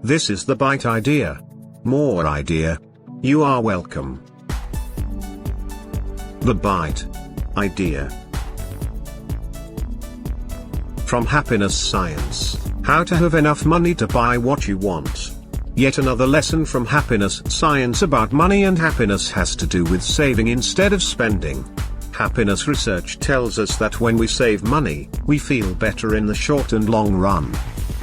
This is the Bite Idea. More idea. You are welcome. The Bite Idea. From Happiness Science: How to have enough money to buy what you want. Yet another lesson from Happiness Science about money and happiness has to do with saving instead of spending. Happiness research tells us that when we save money, we feel better in the short and long run.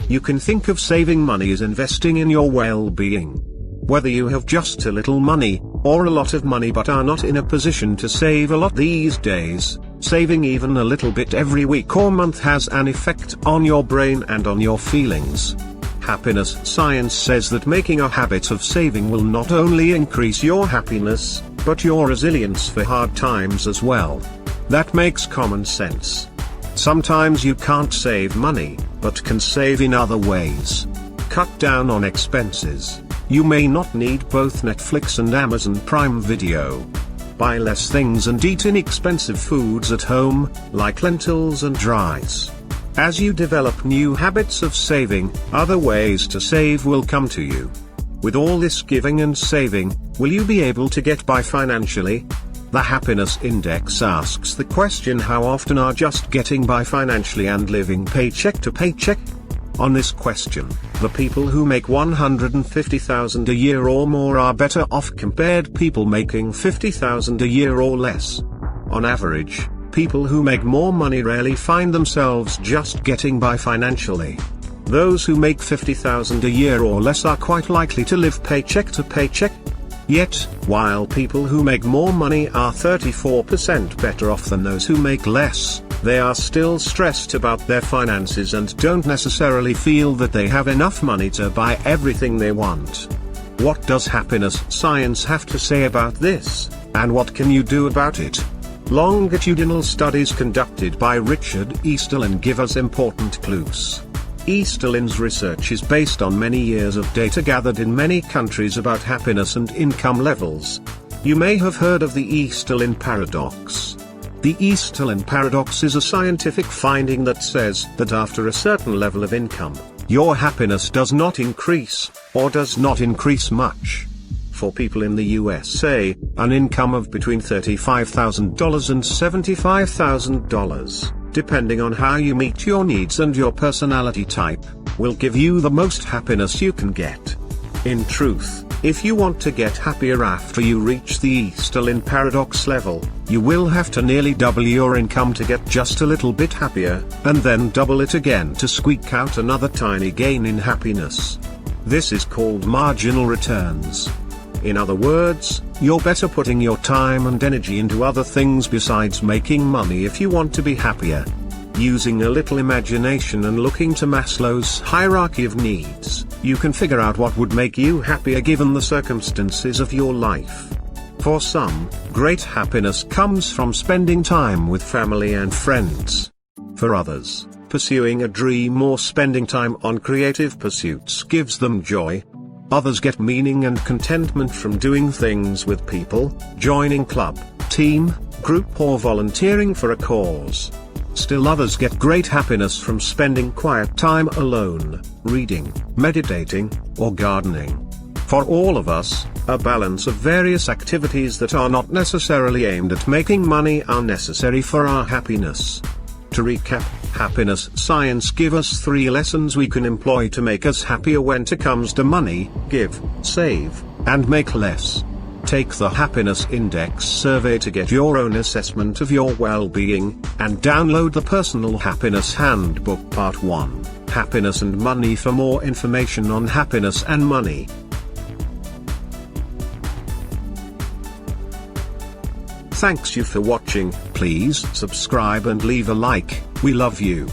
You can think of saving money as investing in your well-being. Whether you have just a little money, or a lot of money but are not in a position to save a lot these days, saving even a little bit every week or month has an effect on your brain and on your feelings. Happiness Science says that making a habit of saving will not only increase your happiness, but your resilience for hard times as well. That makes common sense. Sometimes you can't save money, but can save in other ways. Cut down on expenses. You may not need both Netflix and Amazon Prime Video. Buy less things and eat inexpensive foods at home, like lentils and rice. As you develop new habits of saving, other ways to save will come to you. With all this giving and saving, will you be able to get by financially? The Happiness Index asks the question: how often are just getting by financially and living paycheck to paycheck? On this question, the people who make $150,000 a year or more are better off compared people making $50,000 a year or less. On average, people who make more money rarely find themselves just getting by financially. Those who make $50,000 a year or less are quite likely to live paycheck to paycheck. Yet, while people who make more money are 34% better off than those who make less, they are still stressed about their finances and don't necessarily feel that they have enough money to buy everything they want. What does Happiness Science have to say about this, and what can you do about it? Longitudinal studies conducted by Richard Easterlin give us important clues. Easterlin's research is based on many years of data gathered in many countries about happiness and income levels. You may have heard of the Easterlin paradox. The Easterlin paradox is a scientific finding that says that after a certain level of income, your happiness does not increase, or does not increase much. For people in the USA, an income of between $35,000 and $75,000, depending on how you meet your needs and your personality type, will give you the most happiness you can get. In truth, if you want to get happier after you reach the Easterlin paradox level, you will have to nearly double your income to get just a little bit happier, and then double it again to squeak out another tiny gain in happiness. This is called marginal returns. In other words, you're better putting your time and energy into other things besides making money if you want to be happier. Using a little imagination and looking to Maslow's hierarchy of needs, you can figure out what would make you happier given the circumstances of your life. For some, great happiness comes from spending time with family and friends. For others, pursuing a dream or spending time on creative pursuits gives them joy. Others get meaning and contentment from doing things with people, joining club, team, group or volunteering for a cause. Still others get great happiness from spending quiet time alone, reading, meditating, or gardening. For all of us, a balance of various activities that are not necessarily aimed at making money are necessary for our happiness. To recap, Happiness Science give us 3 lessons we can employ to make us happier when it comes to money: give, save, and make less. Take the Happiness Index survey to get your own assessment of your well-being, and download the Personal Happiness Handbook Part 1, Happiness and Money for more information on happiness and money. Thanks you for watching. Please subscribe and leave a like. We love you.